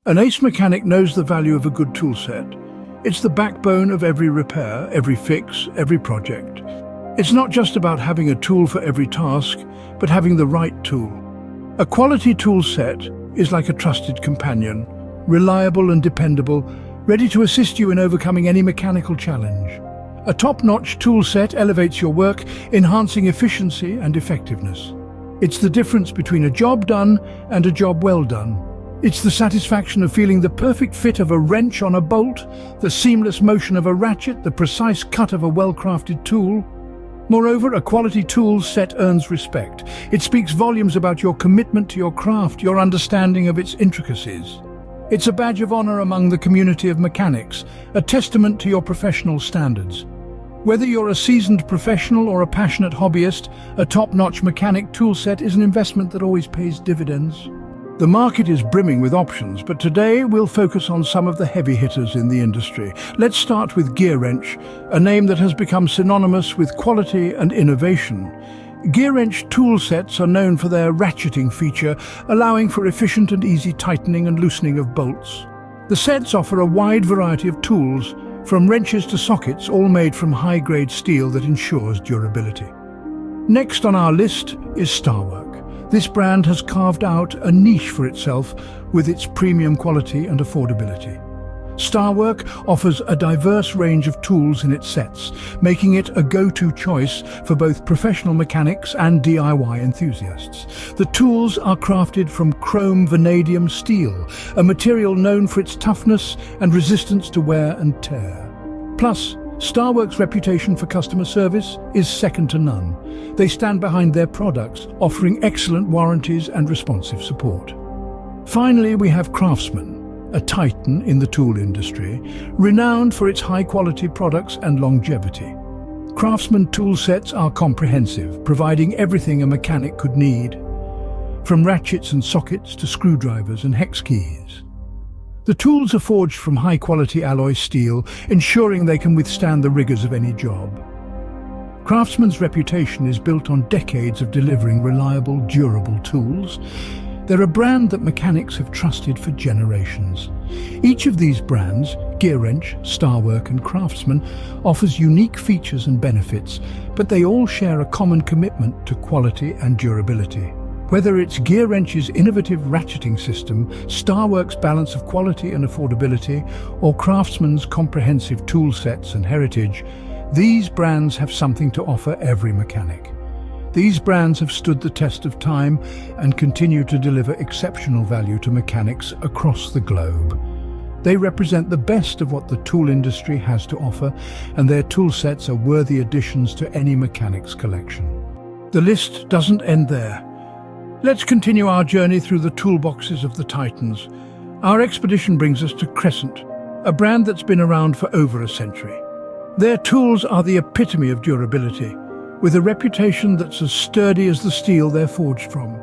An ace mechanic knows the value of a good tool set. It's the backbone of every repair, every fix, every project. It's not just about having a tool for every task, but having the right tool. A quality tool set is like a trusted companion, reliable and dependable, ready to assist you in overcoming any mechanical challenge. A top-notch tool set elevates your work, enhancing efficiency and effectiveness. It's the difference between a job done and a job well done. It's the satisfaction of feeling the perfect fit of a wrench on a bolt, the seamless motion of a ratchet, the precise cut of a well-crafted tool. Moreover, a quality tool set earns respect. It speaks volumes about your commitment to your craft, your understanding of its intricacies. It's a badge of honor among the community of mechanics, a testament to your professional standards. Whether you're a seasoned professional or a passionate hobbyist, a top-notch mechanic tool set is an investment that always pays dividends. The market is brimming with options, but today we'll focus on some of the heavy hitters in the industry. Let's start with Gear Wrench, a name that has become synonymous with quality and innovation. Gear wrench tool sets are known for their ratcheting feature, allowing for efficient and easy tightening and loosening of bolts. The sets offer a wide variety of tools, from wrenches to sockets, all made from high-grade steel that ensures durability. Next on our list is Starwork. This brand has carved out a niche for itself with its premium quality and affordability. Starwork offers a diverse range of tools in its sets, making it a go-to choice for both professional mechanics and DIY enthusiasts. The tools are crafted from chrome vanadium steel, a material known for its toughness and resistance to wear and tear. Plus, Starwork's reputation for customer service is second to none. They stand behind their products, offering excellent warranties and responsive support. Finally, we have Craftsman, a titan in the tool industry, renowned for its high-quality products and longevity. Craftsman tool sets are comprehensive, providing everything a mechanic could need, from ratchets and sockets to screwdrivers and hex keys. The tools are forged from high-quality alloy steel, ensuring they can withstand the rigors of any job. Craftsman's reputation is built on decades of delivering reliable, durable tools. They're a brand that mechanics have trusted for generations. Each of these brands, Gear Wrench, Starwork and Craftsman, offers unique features and benefits, but they all share a common commitment to quality and durability. Whether it's Gear Wrench's innovative ratcheting system, Starwork's balance of quality and affordability, or Craftsman's comprehensive tool sets and heritage, these brands have something to offer every mechanic. These brands have stood the test of time and continue to deliver exceptional value to mechanics across the globe. They represent the best of what the tool industry has to offer, and their tool sets are worthy additions to any mechanic's collection. The list doesn't end there. Let's continue our journey through the toolboxes of the Titans. Our expedition brings us to Crescent, a brand that's been around for over a century. Their tools are the epitome of durability, with a reputation that's as sturdy as the steel they're forged from.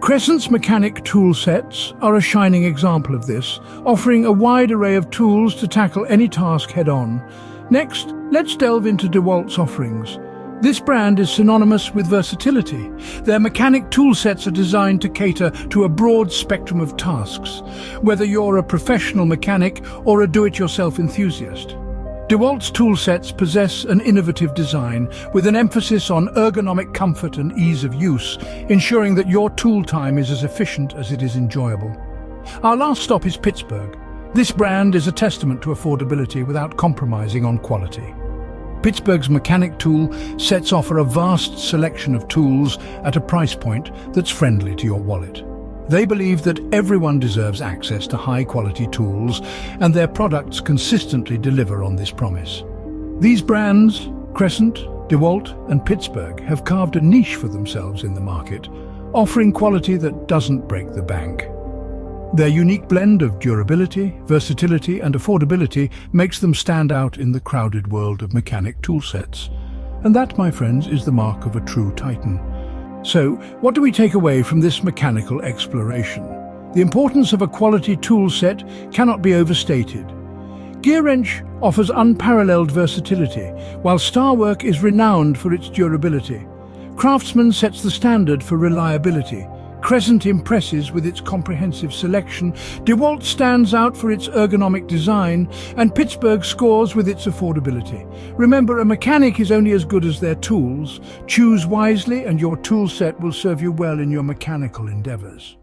Crescent's mechanic tool sets are a shining example of this, offering a wide array of tools to tackle any task head-on. Next, let's delve into DeWalt's offerings. This brand is synonymous with versatility. Their mechanic tool sets are designed to cater to a broad spectrum of tasks, whether you're a professional mechanic or a do-it-yourself enthusiast. DeWalt's tool sets possess an innovative design with an emphasis on ergonomic comfort and ease of use, ensuring that your tool time is as efficient as it is enjoyable. Our last stop is Pittsburgh. This brand is a testament to affordability without compromising on quality. Pittsburgh's mechanic tool sets offer a vast selection of tools at a price point that's friendly to your wallet. They believe that everyone deserves access to high-quality tools, and their products consistently deliver on this promise. These brands, Crescent, DeWalt and Pittsburgh, have carved a niche for themselves in the market, offering quality that doesn't break the bank. Their unique blend of durability, versatility and affordability makes them stand out in the crowded world of mechanic tool sets. And that, my friends, is the mark of a true titan. So, what do we take away from this mechanical exploration? The importance of a quality tool set cannot be overstated. Gear Wrench offers unparalleled versatility, while Starwork is renowned for its durability. Craftsman sets the standard for reliability, Crescent impresses with its comprehensive selection, DeWalt stands out for its ergonomic design, and Pittsburgh scores with its affordability. Remember, a mechanic is only as good as their tools. Choose wisely and your tool set will serve you well in your mechanical endeavors.